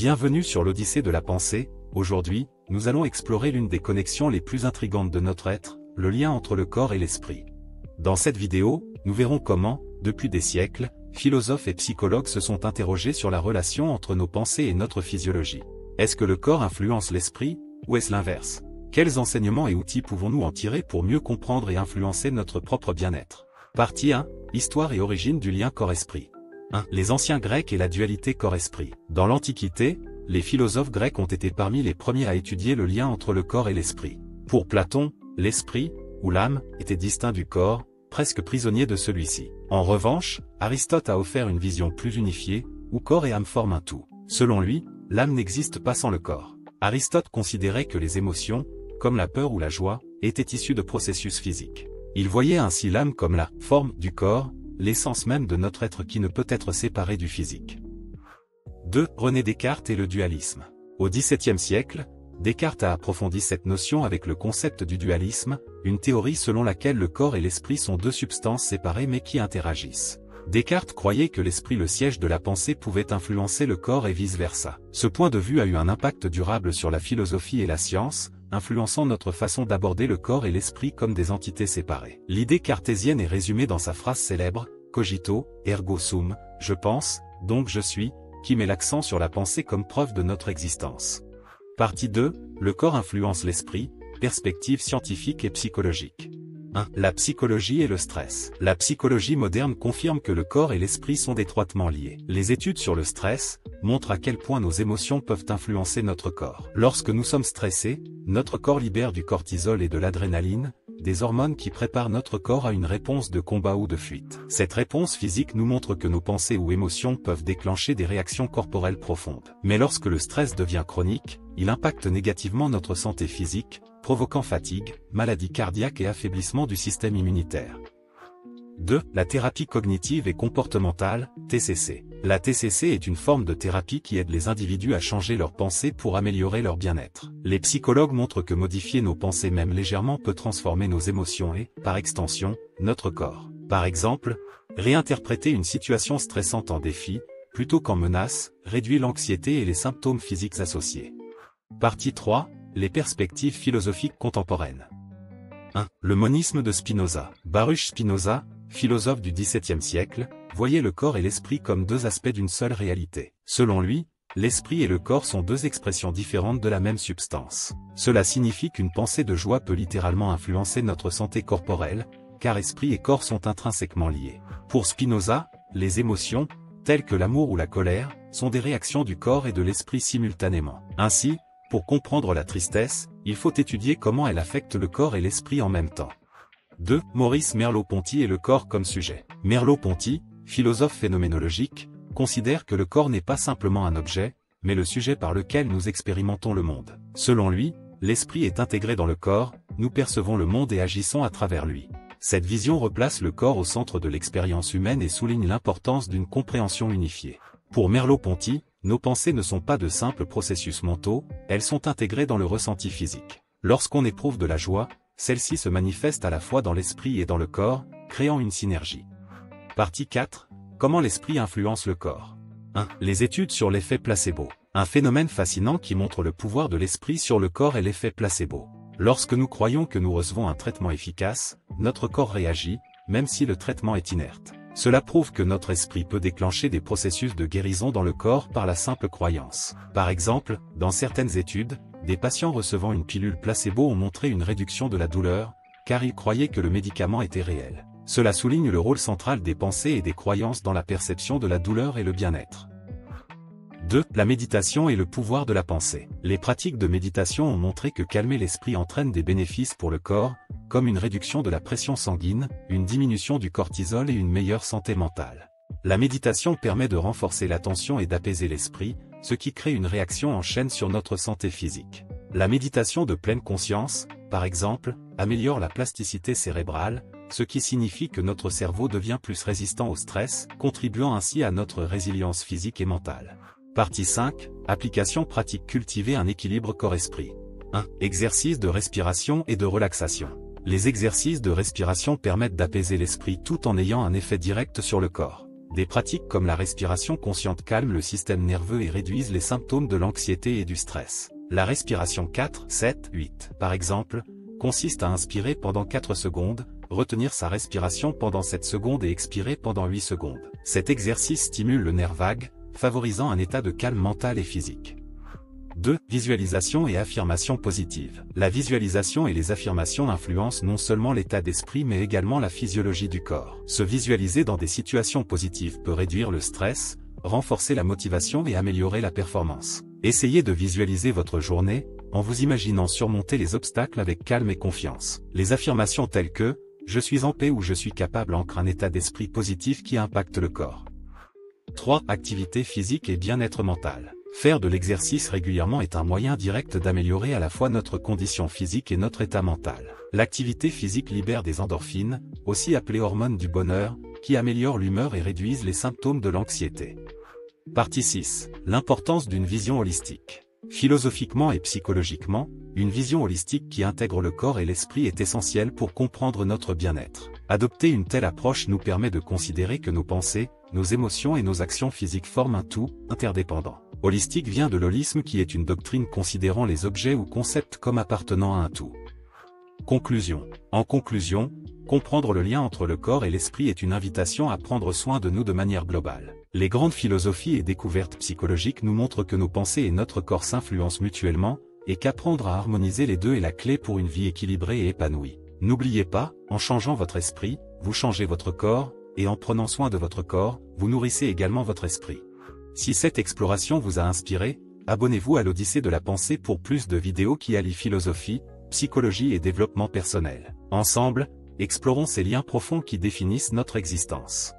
Bienvenue sur l'Odyssée de la pensée. Aujourd'hui, nous allons explorer l'une des connexions les plus intrigantes de notre être, le lien entre le corps et l'esprit. Dans cette vidéo, nous verrons comment, depuis des siècles, philosophes et psychologues se sont interrogés sur la relation entre nos pensées et notre physiologie. Est-ce que le corps influence l'esprit, ou est-ce l'inverse? Quels enseignements et outils pouvons-nous en tirer pour mieux comprendre et influencer notre propre bien-être? Partie 1. Histoire et origine du lien corps-esprit. 1. Les anciens Grecs et la dualité corps-esprit. Dans l'Antiquité, les philosophes grecs ont été parmi les premiers à étudier le lien entre le corps et l'esprit. Pour Platon, l'esprit, ou l'âme, était distinct du corps, presque prisonnier de celui-ci. En revanche, Aristote a offert une vision plus unifiée, où corps et âme forment un tout. Selon lui, l'âme n'existe pas sans le corps. Aristote considérait que les émotions, comme la peur ou la joie, étaient issues de processus physiques. Il voyait ainsi l'âme comme la forme du corps, l'essence même de notre être qui ne peut être séparée du physique. 2. René Descartes et le dualisme. Au XVIIe siècle, Descartes a approfondi cette notion avec le concept du dualisme, une théorie selon laquelle le corps et l'esprit sont deux substances séparées mais qui interagissent. Descartes croyait que l'esprit, le siège de la pensée, pouvait influencer le corps et vice-versa. Ce point de vue a eu un impact durable sur la philosophie et la science, influençant notre façon d'aborder le corps et l'esprit comme des entités séparées. L'idée cartésienne est résumée dans sa phrase célèbre « Cogito, ergo sum », je pense, donc je suis, qui met l'accent sur la pensée comme preuve de notre existence. Partie 2. Le corps influence l'esprit, perspective scientifique et psychologique. 1. La psychologie et le stress. La psychologie moderne confirme que le corps et l'esprit sont étroitement liés. Les études sur le stress montrent à quel point nos émotions peuvent influencer notre corps. Lorsque nous sommes stressés, notre corps libère du cortisol et de l'adrénaline, des hormones qui préparent notre corps à une réponse de combat ou de fuite. Cette réponse physique nous montre que nos pensées ou émotions peuvent déclencher des réactions corporelles profondes. Mais lorsque le stress devient chronique, il impacte négativement notre santé physique, provoquant fatigue, maladie cardiaque et affaiblissement du système immunitaire. 2. La thérapie cognitive et comportementale, TCC. La TCC est une forme de thérapie qui aide les individus à changer leurs pensées pour améliorer leur bien-être. Les psychologues montrent que modifier nos pensées même légèrement peut transformer nos émotions et, par extension, notre corps. Par exemple, réinterpréter une situation stressante en défi, plutôt qu'en menace, réduit l'anxiété et les symptômes physiques associés. Partie 3. Les perspectives philosophiques contemporaines. 1. Le monisme de Spinoza. Baruch Spinoza, philosophe du XVIIe siècle, voyait le corps et l'esprit comme deux aspects d'une seule réalité. Selon lui, l'esprit et le corps sont deux expressions différentes de la même substance. Cela signifie qu'une pensée de joie peut littéralement influencer notre santé corporelle, car esprit et corps sont intrinsèquement liés. Pour Spinoza, les émotions, telles que l'amour ou la colère, sont des réactions du corps et de l'esprit simultanément. Ainsi, pour comprendre la tristesse, il faut étudier comment elle affecte le corps et l'esprit en même temps. 2. Maurice Merleau-Ponty et le corps comme sujet. Merleau-Ponty, philosophe phénoménologique, considère que le corps n'est pas simplement un objet, mais le sujet par lequel nous expérimentons le monde. Selon lui, l'esprit est intégré dans le corps, nous percevons le monde et agissons à travers lui. Cette vision replace le corps au centre de l'expérience humaine et souligne l'importance d'une compréhension unifiée. Pour Merleau-Ponty, nos pensées ne sont pas de simples processus mentaux, elles sont intégrées dans le ressenti physique. Lorsqu'on éprouve de la joie, celle-ci se manifeste à la fois dans l'esprit et dans le corps, créant une synergie. Partie 4. Comment l'esprit influence le corps. 1. Les études sur l'effet placebo. Un phénomène fascinant qui montre le pouvoir de l'esprit sur le corps est l'effet placebo. Lorsque nous croyons que nous recevons un traitement efficace, notre corps réagit, même si le traitement est inerte. Cela prouve que notre esprit peut déclencher des processus de guérison dans le corps par la simple croyance. Par exemple, dans certaines études, des patients recevant une pilule placebo ont montré une réduction de la douleur, car ils croyaient que le médicament était réel. Cela souligne le rôle central des pensées et des croyances dans la perception de la douleur et le bien-être. 2. La méditation et le pouvoir de la pensée. Les pratiques de méditation ont montré que calmer l'esprit entraîne des bénéfices pour le corps, comme une réduction de la pression sanguine, une diminution du cortisol et une meilleure santé mentale. La méditation permet de renforcer l'attention et d'apaiser l'esprit, ce qui crée une réaction en chaîne sur notre santé physique. La méditation de pleine conscience, par exemple, améliore la plasticité cérébrale, ce qui signifie que notre cerveau devient plus résistant au stress, contribuant ainsi à notre résilience physique et mentale. Partie 5. Application pratique. Cultiver un équilibre corps-esprit. 1. Exercices de respiration et de relaxation. Les exercices de respiration permettent d'apaiser l'esprit tout en ayant un effet direct sur le corps. Des pratiques comme la respiration consciente calment le système nerveux et réduisent les symptômes de l'anxiété et du stress. La respiration 4, 7, 8, par exemple, consiste à inspirer pendant 4 secondes, retenir sa respiration pendant 7 secondes et expirer pendant 8 secondes. Cet exercice stimule le nerf vague, favorisant un état de calme mental et physique. 2. Visualisation et affirmation positive. La visualisation et les affirmations influencent non seulement l'état d'esprit mais également la physiologie du corps. Se visualiser dans des situations positives peut réduire le stress, renforcer la motivation et améliorer la performance. Essayez de visualiser votre journée, en vous imaginant surmonter les obstacles avec calme et confiance. Les affirmations telles que « Je suis en paix » ou « Je suis capable » ancrent un état d'esprit positif qui impacte le corps. 3. Activité physique et bien-être mental. Faire de l'exercice régulièrement est un moyen direct d'améliorer à la fois notre condition physique et notre état mental. L'activité physique libère des endorphines, aussi appelées hormones du bonheur, qui améliorent l'humeur et réduisent les symptômes de l'anxiété. Partie 6. L'importance d'une vision holistique. Philosophiquement et psychologiquement, une vision holistique qui intègre le corps et l'esprit est essentielle pour comprendre notre bien-être. Adopter une telle approche nous permet de considérer que nos pensées, nos émotions et nos actions physiques forment un tout, interdépendant. Holistique vient de l'holisme qui est une doctrine considérant les objets ou concepts comme appartenant à un tout. Conclusion. En conclusion, comprendre le lien entre le corps et l'esprit est une invitation à prendre soin de nous de manière globale. Les grandes philosophies et découvertes psychologiques nous montrent que nos pensées et notre corps s'influencent mutuellement, et qu'apprendre à harmoniser les deux est la clé pour une vie équilibrée et épanouie. N'oubliez pas, en changeant votre esprit, vous changez votre corps, et en prenant soin de votre corps, vous nourrissez également votre esprit. Si cette exploration vous a inspiré, abonnez-vous à l'Odyssée de la pensée pour plus de vidéos qui allient philosophie, psychologie et développement personnel. Ensemble, explorons ces liens profonds qui définissent notre existence.